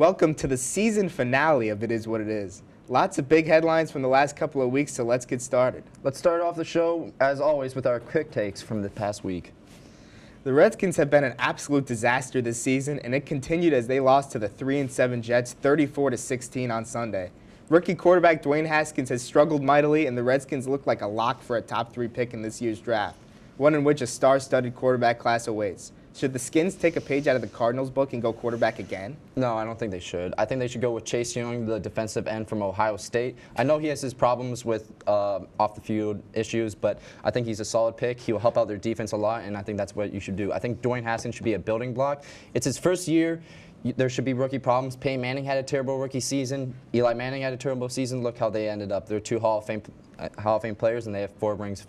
Welcome to the season finale of It Is What It Is. Lots of big headlines from the last couple of weeks, so let's get started. Let's start off the show, as always, with our quick takes from the past week. The Redskins have been an absolute disaster this season, and it continued as they lost to the 3-7 Jets 34-16 on Sunday. Rookie quarterback Dwayne Haskins has struggled mightily, and the Redskins look like a lock for a top 3 pick in this year's draft, one in which a star-studded quarterback class awaits. Should the Skins take a page out of the Cardinals' book and go quarterback again? No, I don't think they should. I think they should go with Chase Young, the defensive end from Ohio State. I know he has his problems with off-the-field issues, but I think he's a solid pick. He will help out their defense a lot, and I think that's what you should do. I think Dwayne Haskins should be a building block. It's his first year. There should be rookie problems. Peyton Manning had a terrible rookie season. Eli Manning had a terrible season. Look how they ended up. They're two Hall of Fame players, and they have 4 rings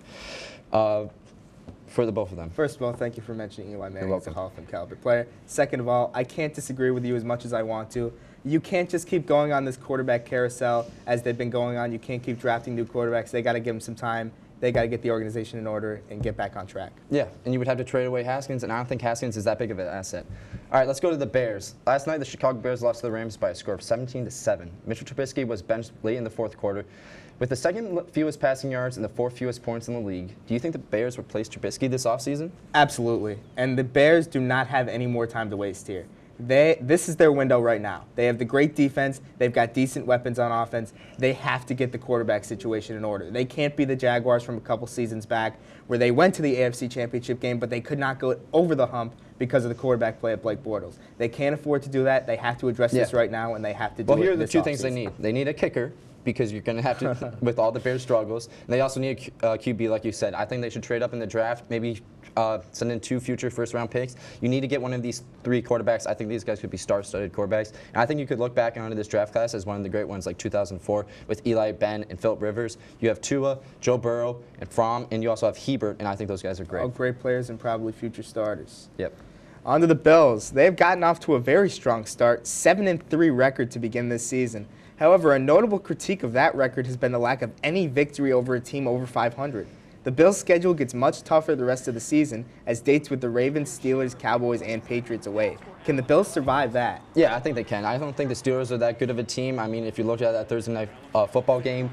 for the both of them. First of all, thank you for mentioning Eli Manning as a Hall of Fame caliber player. Second of all, I can't disagree with you as much as I want to. You can't just keep going on this quarterback carousel as they've been going on. You can't keep drafting new quarterbacks. They got to give them some time. They got to get the organization in order and get back on track. Yeah, and you would have to trade away Haskins, and I don't think Haskins is that big of an asset. All right, let's go to the Bears. Last night, the Chicago Bears lost to the Rams by a score of 17-7. Mitchell Trubisky was benched late in the fourth quarter. With the second fewest passing yards and the 4th fewest points in the league, do you think the Bears replace Trubisky this offseason? Absolutely. And the Bears do not have any more time to waste here. This is their window right now. They have the great defense. They've got decent weapons on offense. They have to get the quarterback situation in order. They can't be the Jaguars from a couple seasons back where they went to the AFC Championship game, but they could not go over the hump because of the quarterback play of Blake Bortles. They can't afford to do that. They have to address this right now, and they have to do it. Well, here are the 2 offseason. things they need. They need a kicker, because you're going to have to, with all the Bears' struggles. And they also need a QB, like you said. I think they should trade up in the draft, maybe send in 2 future first-round picks. You need to get one of these 3 quarterbacks. I think these guys could be star-studded quarterbacks. And I think you could look back onto this draft class as one of the great ones, like 2004, with Eli, Ben, and Philip Rivers. You have Tua, Joe Burrow, and Fromm, and you also have Hebert, and I think those guys are great. All great players and probably future starters. Yep. On to the Bills. They've gotten off to a very strong start, 7-3 record to begin this season. However, a notable critique of that record has been the lack of any victory over a team over 500. The Bills' schedule gets much tougher the rest of the season as dates with the Ravens, Steelers, Cowboys, and Patriots await. Can the Bills survive that? Yeah, I think they can. I don't think the Steelers are that good of a team. I mean, if you look at that Thursday night football game,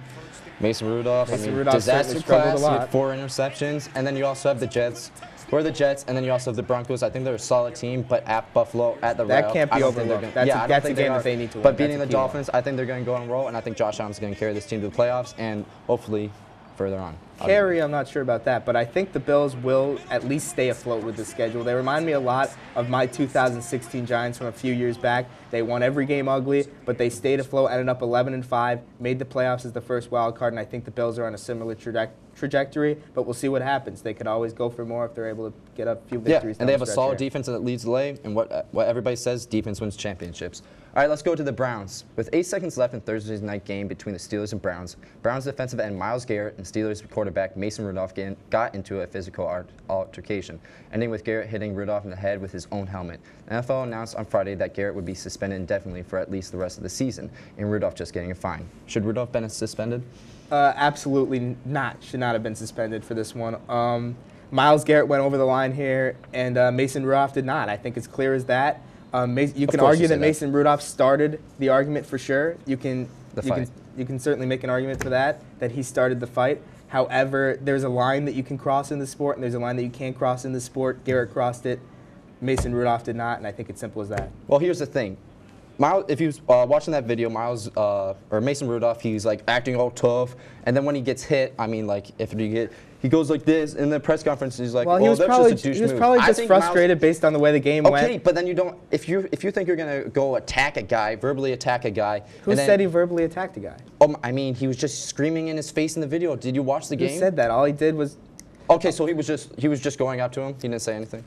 Mason Rudolph, disaster class, he had 4 interceptions. And then you also have the Jets. Or the Jets, and then you also have the Broncos. I think they're a solid team, but at Buffalo, at the Rail, that can't be overlooked. That's a game that they need to win. But beating the Dolphins, I think they're going to go on a roll, and I think Josh Allen's going to carry this team to the playoffs and hopefully further on. Carry, I'm not sure about that, but I think the Bills will at least stay afloat with the schedule. They remind me a lot of my 2016 Giants from a few years back. They won every game ugly, but they stayed afloat, ended up 11-5, made the playoffs as the first wild card, and I think the Bills are on a similar trajectory, but we'll see what happens. They could always go for more if they're able to get a few victories. Yeah, and they have a solid defense that leads the way, and what everybody says, defense wins championships. All right, let's go to the Browns. With 8 seconds left in Thursday's night game between the Steelers and Browns, Browns defensive end Myles Garrett and Steelers quarterback Mason Rudolph got into a physical altercation, ending with Garrett hitting Rudolph in the head with his own helmet. The NFL announced on Friday that Garrett would be suspended indefinitely for at least the rest of the season, and Rudolph just getting a fine. Should Rudolph been suspended? Absolutely not. Should not have been suspended for this one. Myles Garrett went over the line here, and Mason Rudolph did not. I think it's clear as that. You can argue that Mason Rudolph started the argument for sure. You can certainly make an argument for that he started the fight. However, there's a line that you can cross in the sport, and there's a line that you can't cross in the sport. Garrett crossed it. Mason Rudolph did not, and I think it's simple as that. Well, here's the thing. If you was watching that video, Mason Rudolph, he's like acting all tough, and then when he gets hit, I mean, like he goes like this in the press conference. He's like, well, he was probably just frustrated based on the way the game went. Okay, but then you don't. If you think you're gonna go attack a guy, verbally attack a guy. Who said he verbally attacked a guy? I mean, he was just screaming in his face in the video. Did you watch the game? Who said that? All he did was. Okay, so he was just going up to him. He didn't say anything.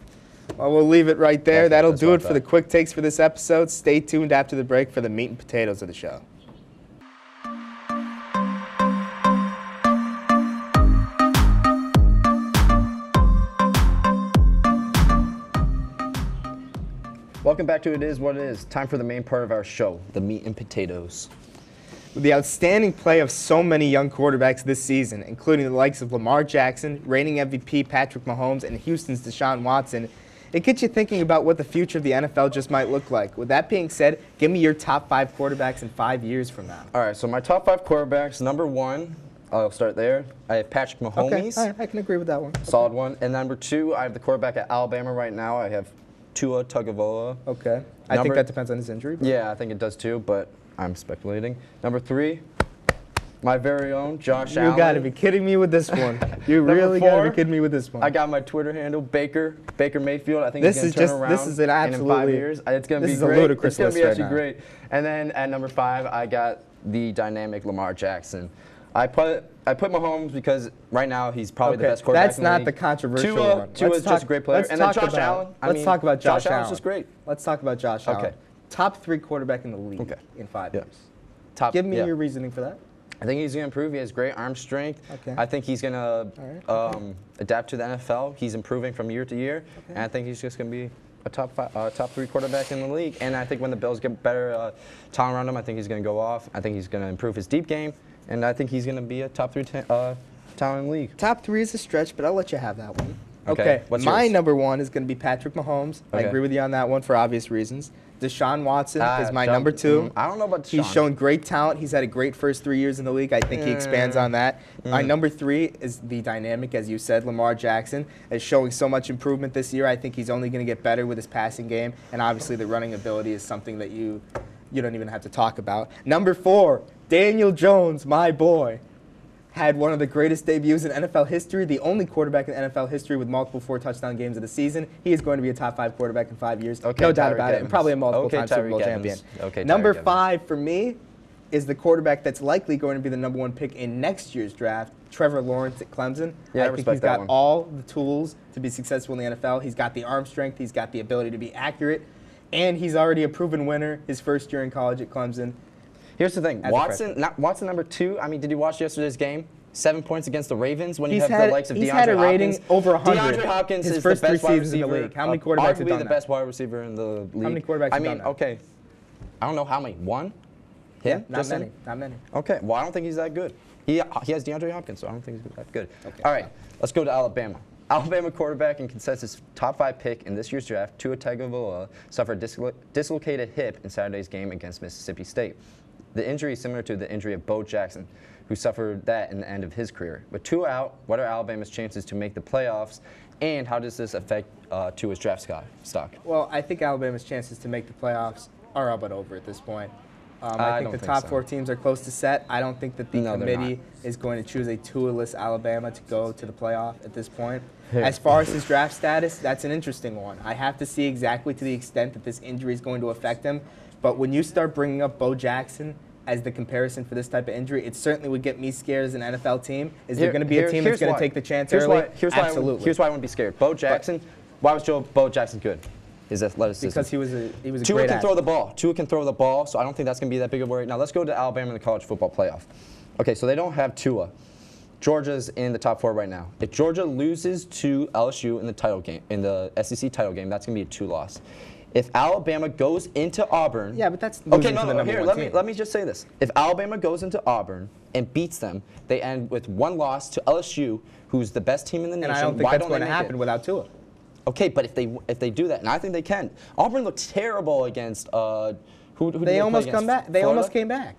Well, we'll leave it right there. That'll do it for the quick takes for this episode. Stay tuned after the break for the meat and potatoes of the show. Welcome back to It Is What It Is. Time for the main part of our show, the meat and potatoes. With the outstanding play of so many young quarterbacks this season, including the likes of Lamar Jackson, reigning MVP Patrick Mahomes, and Houston's Deshaun Watson, it gets you thinking about what the future of the NFL just might look like. With that being said, give me your top 5 quarterbacks in 5 years from now. All right, so my top 5 quarterbacks, number 1, I'll start there. I have Patrick Mahomes. Okay, all right, I can agree with that one. Solid one. And number 2, I have the quarterback at Alabama right now. I have Tua Tagovailoa. Okay. I think that depends on his injury. Yeah, I think it does too, but I'm speculating. Number 3, my very own Josh Allen. You got to be kidding me with this one. You really got to be kidding me with this one. I got my Twitter handle, Baker Mayfield. I think he's going to turn around. This is an absolutely. In 5 years. It's going to be great. This is a ludicrous list It's going to be right actually great. And then at number 5, I got the dynamic Lamar Jackson. I put Mahomes because right now he's probably the best quarterback in the league. That's not the controversial one. Tua's just a great player. And then Josh Allen. Let's talk about Josh Allen. Allen's just great. Let's talk about Josh Allen. Okay. Top 3 quarterback in the league in 5 years. Give me your reasoning for that. I think he's going to improve. He has great arm strength. Okay. I think he's going to adapt to the NFL. He's improving from year to year. Okay. And I think he's just going to be a top 3 quarterback in the league. And I think when the Bills get better talent around him, I think he's going to go off. I think he's going to improve his deep game. And I think he's going to be a top 3 talent in the league. Top 3 is a stretch, but I'll let you have that one. Okay. What's my yours? number 1 is going to be Patrick Mahomes. I agree with you on that one for obvious reasons. Deshaun Watson is my number 2. I don't know about Deshaun. He's shown great talent. He's had a great first 3 years in the league. I think he expands on that. My number 3 is the dynamic, as you said, Lamar Jackson is showing so much improvement this year. I think he's only going to get better with his passing game, and obviously the running ability is something that you don't even have to talk about. Number 4, Daniel Jones, my boy. Had one of the greatest debuts in NFL history, the only quarterback in NFL history with multiple 4-touchdown games of the season. He is going to be a top 5 quarterback in 5 years. Okay, no doubt about it, and probably a multiple-time Super Bowl champion. Okay, number 5 for me is the quarterback that's likely going to be the number 1 pick in next year's draft, Trevor Lawrence at Clemson. Yeah, I think he's got all the tools to be successful in the NFL. He's got the arm strength. He's got the ability to be accurate. And he's already a proven winner his first year in college at Clemson. Here's the thing. Watson number 2. I mean, did you watch yesterday's game? 7 points against the Ravens when you have the likes of DeAndre Hopkins. He's had a rating over 100. DeAndre Hopkins his is first the best 3 wide seasons receiver. in the league. How many quarterbacks have done the best wide receiver in the league. How many quarterbacks have done that? Okay. I don't know how many. 1? Yeah, not many. Okay. Well, I don't think he's that good. He has DeAndre Hopkins, so I don't think he's that good. Okay. All right. Let's go to Alabama. Alabama quarterback and consensus top 5 pick in this year's draft, Tua Tagovailoa, suffered a dislocated hip in Saturday's game against Mississippi State. The injury is similar to the injury of Bo Jackson, who suffered that in the end of his career. With Tua out, what are Alabama's chances to make the playoffs, and how does this affect Tua's draft stock? Well, I think Alabama's chances to make the playoffs are all but over at this point. I think the top 4 teams are close to set. I don't think that the committee is going to choose a Tua-less Alabama to go to the playoff at this point. As far as his draft status, that's an interesting one. I have to see exactly to the extent that this injury is going to affect him. But when you start bringing up Bo Jackson as the comparison for this type of injury, it certainly would get me scared as an NFL team. Is there going to be a team that's going to take the chance early? Absolutely. Here's why I wouldn't be scared. Bo Jackson, why was Bo Jackson good? His athleticism. Because he was a Tua great can throw the ball. Tua can throw the ball, so I don't think that's going to be that big of a worry. Now let's go to Alabama in the college football playoff. Okay, so they don't have Tua. Georgia's in the top 4 right now. If Georgia loses to LSU in the title game, in the SEC title game, that's going to be a 2-loss. If Alabama goes into Auburn, yeah, but that's losing to the number 1 team. Let me just say this: if Alabama goes into Auburn and beats them, they end with 1 loss to LSU, who's the best team in the nation. And I don't think that's going to happen without Tua. Okay, but if they do that, and I think they can. Auburn looked terrible against who they almost come back. They almost came back.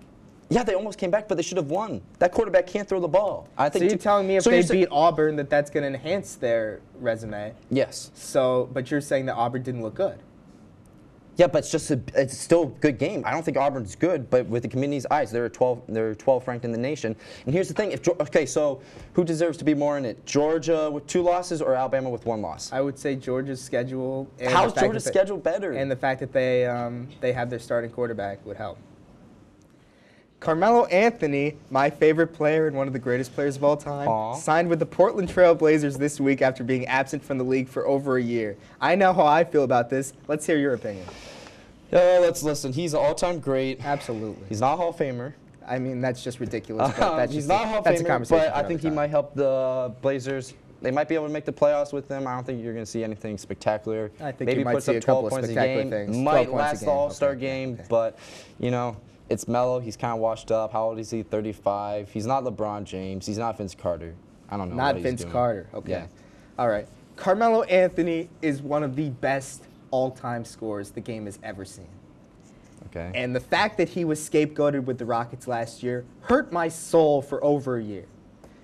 Yeah, they almost came back, but they should have won. That quarterback can't throw the ball. I think. So you're telling me if they beat Auburn that's going to enhance their resume? Yes. So, but you're saying that Auburn didn't look good. Yeah, but it's still a good game. I don't think Auburn's good, but with the community's eyes, they're 12th ranked in the nation. And here's the thing: so who deserves to be more in it? Georgia with 2 losses or Alabama with 1 loss? I would say Georgia's schedule. How's Georgia's schedule better? And the fact that they have their starting quarterback would help. Carmelo Anthony, my favorite player and one of the greatest players of all time, signed with the Portland Trail Blazers this week after being absent from the league for over a year. I know how I feel about this. Let's hear your opinion. Let's listen. He's an all-time great. Absolutely. He's not a Hall of Famer. I mean, that's just ridiculous. But he's not a Hall of Famer, but I think he might help the Blazers. They might be able to make the playoffs with him. I don't think you're going to see anything spectacular. I think maybe you might puts see up a couple 12 points of a game. things. Might last the All-Star game, but it's Melo. He's kind of washed up. How old is he? 35. He's not LeBron James. He's not Vince Carter. I don't know. Not Vince Carter. Okay. Yeah. All right. Carmelo Anthony is one of the best all-time scorers the game has ever seen. Okay. And the fact that he was scapegoated with the Rockets last year hurt my soul for over a year.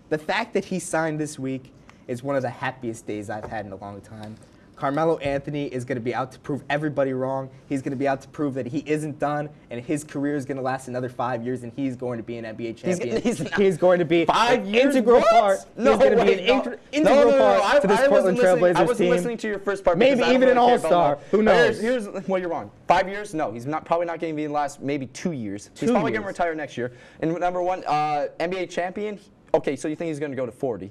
The fact that he signed this week is one of the happiest days I've had in a long time. Carmelo Anthony is going to be out to prove everybody wrong. He's going to be out to prove that he isn't done, and his career is going to last another 5 years, and he's going to be an NBA champion. He's going to be 5 an years? integral part. No, he's going to be an integral part to this Portland Trailblazers team. I wasn't listening to your first part. Maybe even an all-star. Who knows? Here's well, you're wrong. 5 years? No, he's probably not going to be in the last maybe 2 years. He's probably going to retire next year. And number one, NBA champion. Okay, so you think he's going to go to 40?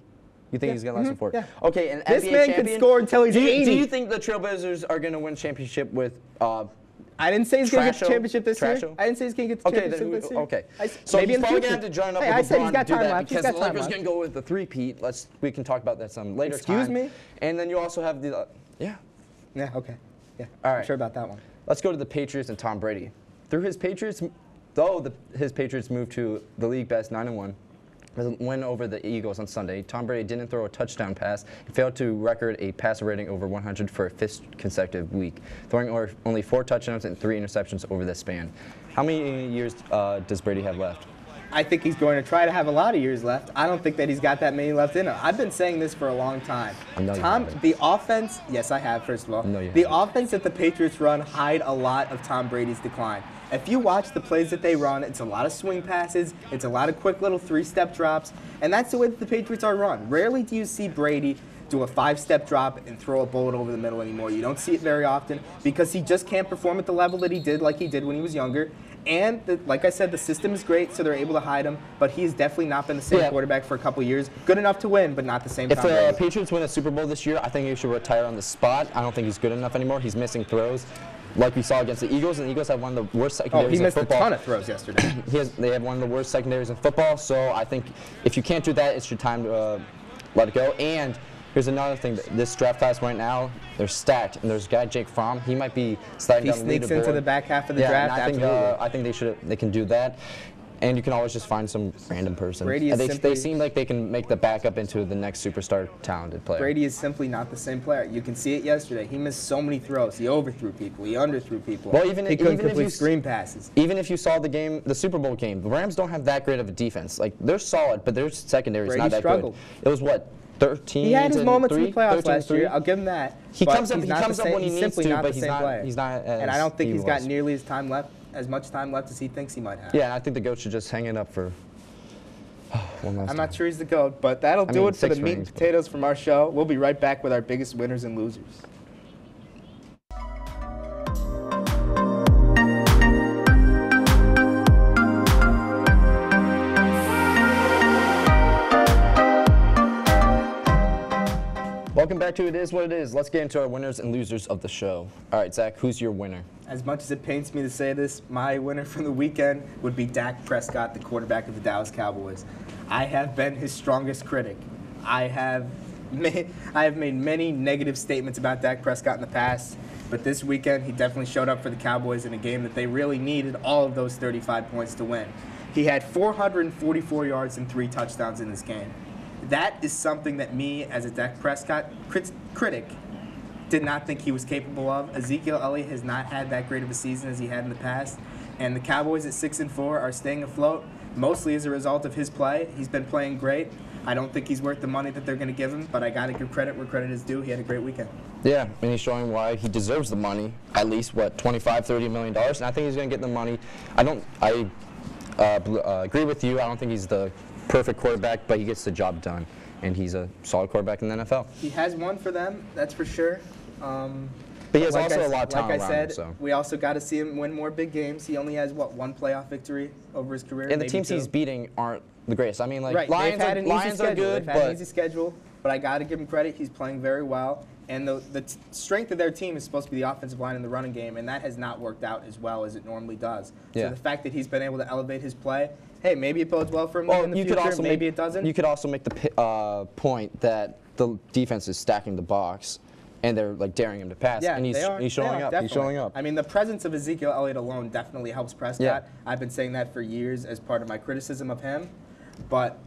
You think he's going to last in 40? Yeah. Okay, and this NBA man champion, can score until he's 80. Do you think the Trailblazers are going to win championship with I didn't say he's going to get the championship this year. I didn't say he's going to get the championship this year. Okay. So maybe he's probably going to have to join up with I said he's got time left. Because the Lakers are going to go with the three-peat. We can talk about that some later time. Excuse me? And then you also have the, Yeah, okay. Yeah, all right. I'm sure about that one. Let's go to the Patriots and Tom Brady. Through his Patriots, his Patriots moved to the league best 9-1. Win over the Eagles on Sunday, Tom Brady didn't throw a touchdown pass and failed to record a passer rating over 100 for a fifth consecutive week, throwing only 4 touchdowns and 3 interceptions over this span. How many years does Brady have left? I think he's going to try to have a lot of years left. I don't think that he's got that many left in him. I've been saying this for a long time. The offense, yes, I have, first of all. The offense that the Patriots run hide a lot of Tom Brady's decline. If you watch the plays that they run, it's a lot of swing passes, it's a lot of quick little 3-step drops, and that's the way that the Patriots are run. Rarely do you see Brady do a 5-step drop and throw a bullet over the middle anymore. You don't see it very often because he just can't perform at the level that he did like he did when he was younger. And like I said, the system is great, so they're able to hide him. But he's definitely not been the same quarterback for a couple of years. Good enough to win, but not the same. If the Patriots win a Super Bowl this year, I think he should retire on the spot. I don't think he's good enough anymore. He's missing throws, like we saw against the Eagles. And the Eagles have one of the worst secondaries in football. He missed a ton of throws yesterday. They have one of the worst secondaries in football. So I think if you can't do that, it's your time to let it go. And here's another thing. This draft class right now, they're stacked. And there's a guy, Jake Fromm. He might be sliding down the leaderboard. He sneaks into the back half of the draft. I think they can do that. And you can always just find some random person. They seem like they can make the backup into the next superstar talented player. Brady is simply not the same player. You can see it yesterday. He missed so many throws. He overthrew people. He underthrew people. Well, he couldn't complete screen passes. Even if you saw the Super Bowl game, the Rams don't have that great of a defense. Like, they're solid, but their secondary is not that good. It was what? 13. He had his moments in the playoffs last year. I'll give him that. He comes up when he needs to, but he's not. And I don't think he's got nearly as much time left as he thinks he might have. Yeah, and I think the GOAT should just hang it up for one last time. I'm not sure he's the GOAT, but that'll do it for the meat and potatoes from our show. We'll be right back with our biggest winners and losers. Welcome back to It Is What It Is. Let's get into our winners and losers of the show. All right, Zach, who's your winner? As much as it pains me to say this, my winner from the weekend would be Dak Prescott, the quarterback of the Dallas Cowboys. I have been his strongest critic. I have made many negative statements about Dak Prescott in the past, but this weekend he definitely showed up for the Cowboys in a game that they really needed all of those 35 points to win. He had 444 yards and 3 touchdowns in this game. That is something that me, as a Dak Prescott critic, did not think he was capable of. Ezekiel Elliott has not had that great of a season as he had in the past, and the Cowboys at 6-4 are staying afloat mostly as a result of his play. He's been playing great. I don't think he's worth the money that they're going to give him, but I got to give credit where credit is due. He had a great weekend. Yeah, and he's showing why he deserves the money, at least, $25-30 million, and I think he's going to get the money. I agree with you. I don't think he's the perfect quarterback, but he gets the job done, and he's a solid quarterback in the NFL. He has one for them, that's for sure. But he has also a lot of talent around him. We also got to see him win more big games. He only has, one playoff victory over his career? And the teams he's beating aren't the greatest. I mean, like, right. Lions are good, They've had an easy schedule, but I got to give him credit. He's playing very well. And the strength of their team is supposed to be the offensive line and the running game, and that has not worked out as well as it normally does. Yeah. So the fact that he's been able to elevate his play, hey, maybe it bodes well for him in the future, maybe it doesn't. You could also make the point that the defense is stacking the box, and they're like daring him to pass, and he's showing up. He's showing up. I mean, the presence of Ezekiel Elliott alone definitely helps Prescott. Yeah. I've been saying that for years as part of my criticism of him. But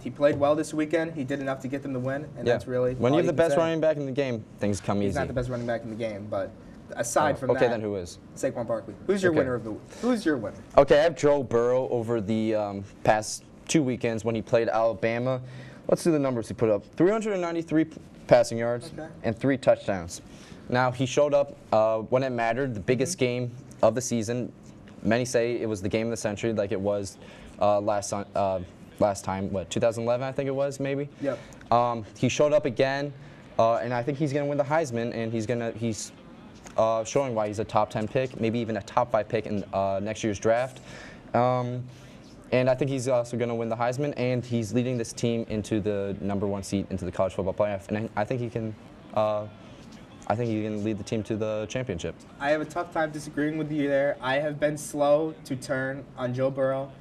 He played well this weekend. He did enough to get them the win, and that's really when you have the best say. running back in the game, things come easy. He's not the best running back in the game, but aside from that, okay, then who is? Saquon Barkley. Who's your winner of the week? Who's your winner? Okay, I have Joe Burrow over the past 2 weekends when he played Alabama. Let's do the numbers he put up: 393 passing yards and 3 touchdowns. Now he showed up when it mattered, the biggest game of the season. Many say it was the game of the century, like it was last time, what, 2011, I think it was, maybe? Yep. He showed up again, and I think he's going to win the Heisman, and he's showing why he's a top 10 pick, maybe even a top 5 pick in next year's draft. And I think he's also going to win the Heisman, and he's leading this team into the #1 seat into the college football playoff, and I think he can. I think he can lead the team to the championship. I have a tough time disagreeing with you there. I have been slow to turn on Joe Burrow.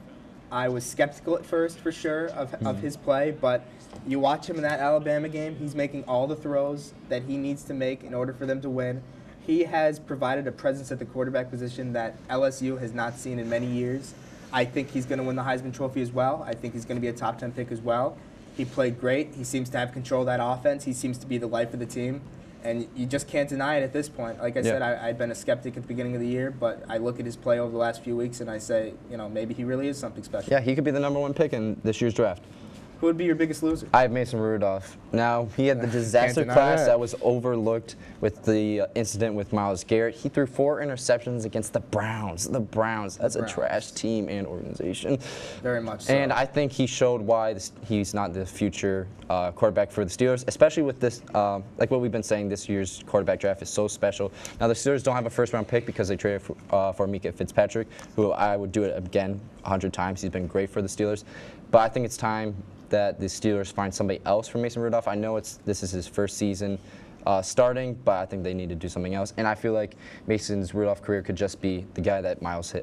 I was skeptical at first, for sure, of his play, but you watch him in that Alabama game, he's making all the throws that he needs to make in order for them to win. He has provided a presence at the quarterback position that LSU has not seen in many years. I think he's going to win the Heisman Trophy as well. I think he's going to be a top 10 pick as well. He played great. He seems to have control of that offense. He seems to be the life of the team. And you just can't deny it at this point. Like I said, I'd been a skeptic at the beginning of the year, but I look at his play over the last few weeks and I say, maybe he really is something special. Yeah, he could be the #1 pick in this year's draft. Who would be your biggest loser? I have Mason Rudolph. Now, he had the disaster class that was overlooked with the incident with Myles Garrett. He threw 4 interceptions against the Browns. The Browns, that's a trash team and organization. Very much so. And I think he showed why he's not the future quarterback for the Steelers, especially with this, like what we've been saying, this year's quarterback draft is so special. Now, the Steelers don't have a first-round pick because they traded for Micah Fitzpatrick, who I would do it again 100 times. He's been great for the Steelers. But I think it's time that the Steelers find somebody else for Mason Rudolph. I know this is his first season starting, but I think they need to do something else. And I feel like Mason's Rudolph career could just be the guy that Myles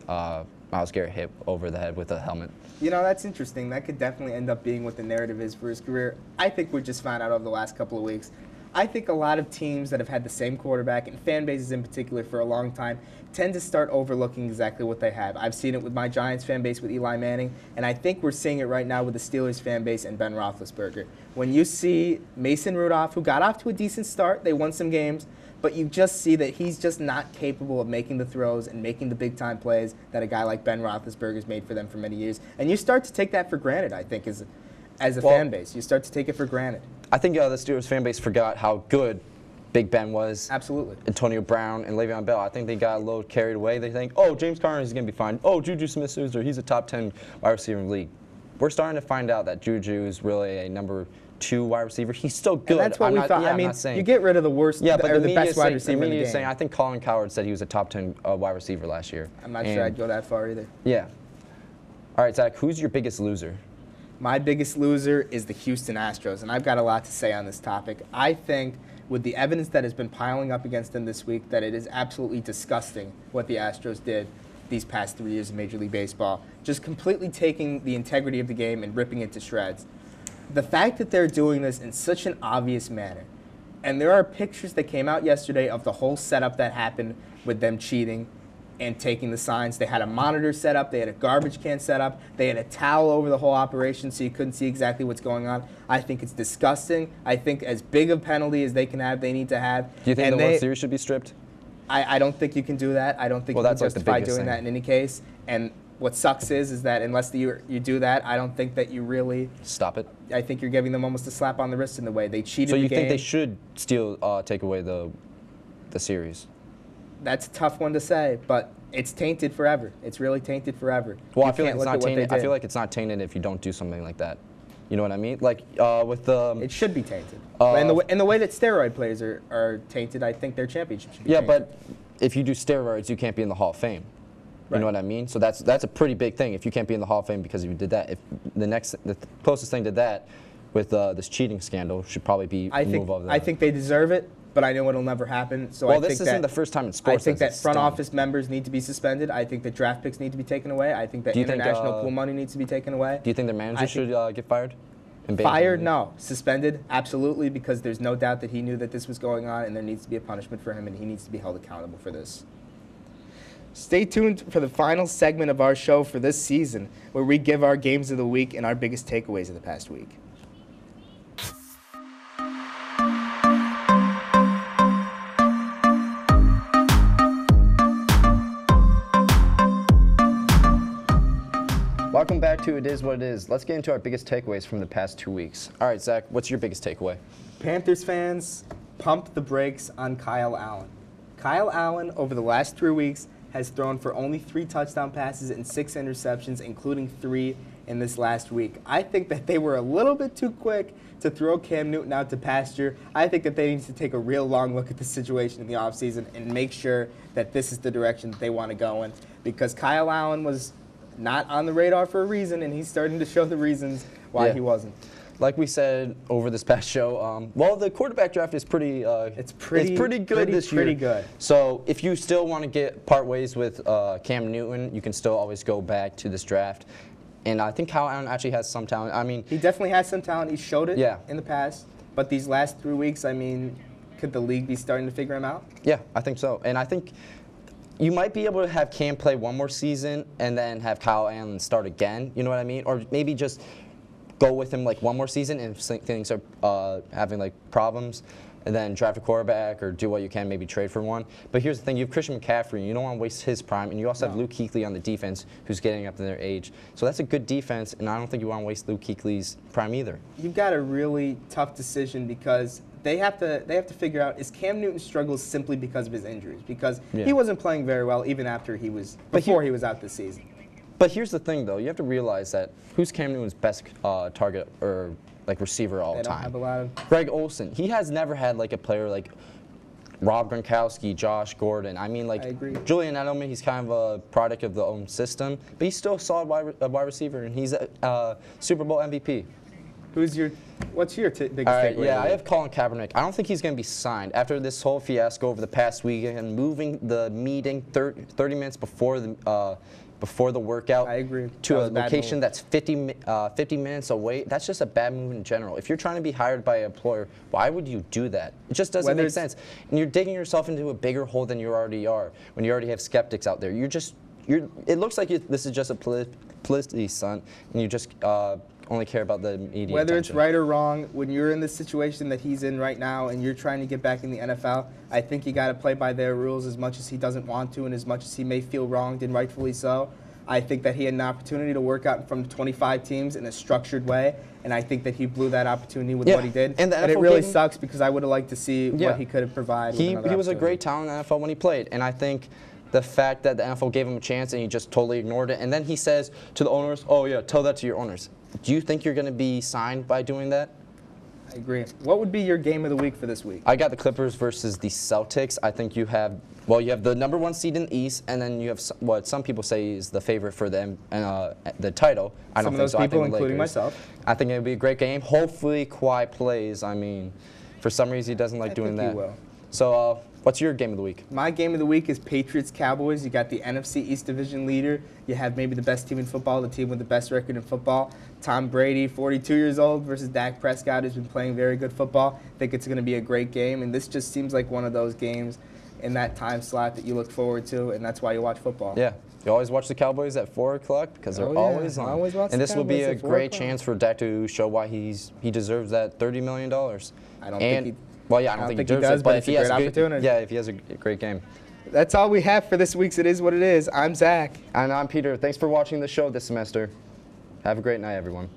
Garrett hit over the head with a helmet. That's interesting. That could definitely end up being what the narrative is for his career. I think we just found out over the last couple of weeks. I think a lot of teams that have had the same quarterback, and fan bases in particular for a long time, tend to start overlooking exactly what they have. I've seen it with my Giants fan base with Eli Manning, and I think we're seeing it right now with the Steelers fan base and Ben Roethlisberger. When you see Mason Rudolph, who got off to a decent start, they won some games, but you just see that he's just not capable of making the throws and making the big-time plays that a guy like Ben Roethlisberger has made for them for many years. And you start to take that for granted, I think, as a fan base. You start to take it for granted. I think the Steelers fan base forgot how good Big Ben was. Absolutely. Antonio Brown and Le'Veon Bell. I think they got a little carried away. They think, oh, James Conner is going to be fine. Oh, Juju Smith-Schuster, he's a top 10 wide receiver in the league. We're starting to find out that Juju is really a #2 wide receiver. He's still good. And that's what we thought. Yeah, I mean, I'm not saying, you get rid of the worst, but or the best wide receiver in the game. Saying, I think Colin Cowherd said he was a top 10 wide receiver last year. I'm not sure I'd go that far either. Yeah. All right, Zach, who's your biggest loser? My biggest loser is the Houston Astros, and I've got a lot to say on this topic. I think with the evidence that has been piling up against them this week, that it is absolutely disgusting what the Astros did these past 3 years of Major League Baseball, just completely taking the integrity of the game and ripping it to shreds. The fact that they're doing this in such an obvious manner, and there are pictures that came out yesterday of the whole setup that happened with them cheating and taking the signs. They had a monitor set up, they had a garbage can set up, they had a towel over the whole operation so you couldn't see exactly what's going on. I think it's disgusting. I think as big a penalty as they can have, they need to have. Do you think the World Series should be stripped? I don't think you can do that. I don't think you can justify doing that in any case. And what sucks is that unless you do that, I don't think that you really stop it. I think you're giving them almost a slap on the wrist in the way they cheated. So you the game. think they should still take away the series? That's a tough one to say, but it's tainted forever. It's really tainted forever. Well, I feel like it's not tainted. I feel like it's not tainted if you don't do something like that. You know what I mean? Like with the. It should be tainted. In the way that steroid players are tainted, I think their championship should be tainted. Yeah, but if you do steroids, you can't be in the Hall of Fame. You know what I mean? So that's a pretty big thing. If you can't be in the Hall of Fame because you did that, if the closest thing to that with this cheating scandal should probably be removal of that. I think they deserve it, but I know it'll never happen. So well, this isn't the first time in sports. I think that front office members need to be suspended. I think that draft picks need to be taken away. I think that international pool money needs to be taken away. Do you think their manager should get fired? Fired? No. Suspended? Absolutely, because there's no doubt that he knew that this was going on, and there needs to be a punishment for him, and he needs to be held accountable for this. Stay tuned for the final segment of our show for this season, where we give our games of the week and our biggest takeaways of the past week. Welcome back to It Is What It Is. Let's get into our biggest takeaways from the past 2 weeks. All right, Zach, what's your biggest takeaway? Panthers fans, pump the brakes on Kyle Allen. Kyle Allen, over the last 3 weeks, has thrown for only 3 touchdown passes and 6 interceptions, including 3 in this last week. I think that they were a little bit too quick to throw Cam Newton out to pasture. I think that they need to take a real long look at the situation in the offseason and make sure that this is the direction that they want to go in, because Kyle Allen was not on the radar for a reason, and he's starting to show the reasons why he wasn't. Like we said over this past show, well, the quarterback draft is pretty good this year. Pretty good. So if you still want to part ways with Cam Newton, you can still always go back to this draft. And I think Kyle Allen actually has some talent. I mean, he definitely has some talent. He showed it in the past. But these last 3 weeks, I mean, could the league be starting to figure him out? Yeah, I think so. And I think you might be able to have Cam play one more season and then have Kyle Allen start again. You know what I mean? Or maybe just go with him like one more season, and if things are having like problems, and then draft a quarterback or do what you can, maybe trade for one. But here's the thing: you have Christian McCaffrey, and you don't want to waste his prime, and you also have Luke Kuechly on the defense, who's getting up to their age. So that's a good defense, and I don't think you want to waste Luke Kuechly's prime either. You've got a really tough decision, because they have to figure out, is Cam Newton struggles simply because of his injuries? Because he wasn't playing very well even after he was he was out this season. But here's the thing, though: you have to realize that who's Cam Newton's best target or like receiver all the time? They don't have a lot of. Greg Olsen. He has never had like a player like Rob Gronkowski, Josh Gordon. I mean, like Julian Edelman. He's kind of a product of the own system, but he's still a solid wide receiver, and he's a Super Bowl MVP. What's your biggest takeaway? Yeah, I have Colin Kaepernick. I don't think he's going to be signed after this whole fiasco over the past week and moving the meeting 30 minutes before the workout. I agree. To a location that's 50 minutes away. That's just a bad move in general. If you're trying to be hired by an employer, why would you do that? It just doesn't make sense. And you're digging yourself into a bigger hole than you already are when you already have skeptics out there. It looks like this is just a publicity stunt, and you just only care about the media Whether attention. It's right or wrong, when you're in the situation that he's in right now and you're trying to get back in the NFL, I think you got to play by their rules as much as he doesn't want to and as much as he may feel wronged, and rightfully so. I think that he had an opportunity to work out from 25 teams in a structured way, and I think that he blew that opportunity with what he did. And it really sucks, because I would have liked to see what he could have provided. He was a great talent in the NFL when he played, and I think the fact that the NFL gave him a chance and he just totally ignored it, and then he says to the owners, "Oh yeah, tell that to your owners." Do you think you're going to be signed by doing that? I agree. What would be your game of the week for this week? I got the Clippers versus the Celtics. I think you have the number 1 seed in the East, and then you have what some people say is the favorite for the title. I don't think so. Some of those people, including myself. I think it would be a great game. Hopefully, Kawhi plays. I mean, for some reason, he doesn't like doing that. I think he will. So, what's your game of the week? My game of the week is Patriots-Cowboys. You got the NFC East Division leader. You have maybe the best team in football, the team with the best record in football. Tom Brady, 42 years old, versus Dak Prescott, who's been playing very good football. I think it's going to be a great game, and this just seems like one of those games in that time slot that you look forward to, and that's why you watch football. Yeah. You always watch the Cowboys at 4 o'clock because they're always on. I always watch and this the will be a Cowboys at great 4 chance for Dak to show why he deserves that $30 million. I don't think he Well, yeah, I don't think he deserves it, but if he has a great opportunity. Yeah, if he has a great game. That's all we have for this week's It Is What It Is. I'm Zach. And I'm Peter. Thanks for watching the show this semester. Have a great night, everyone.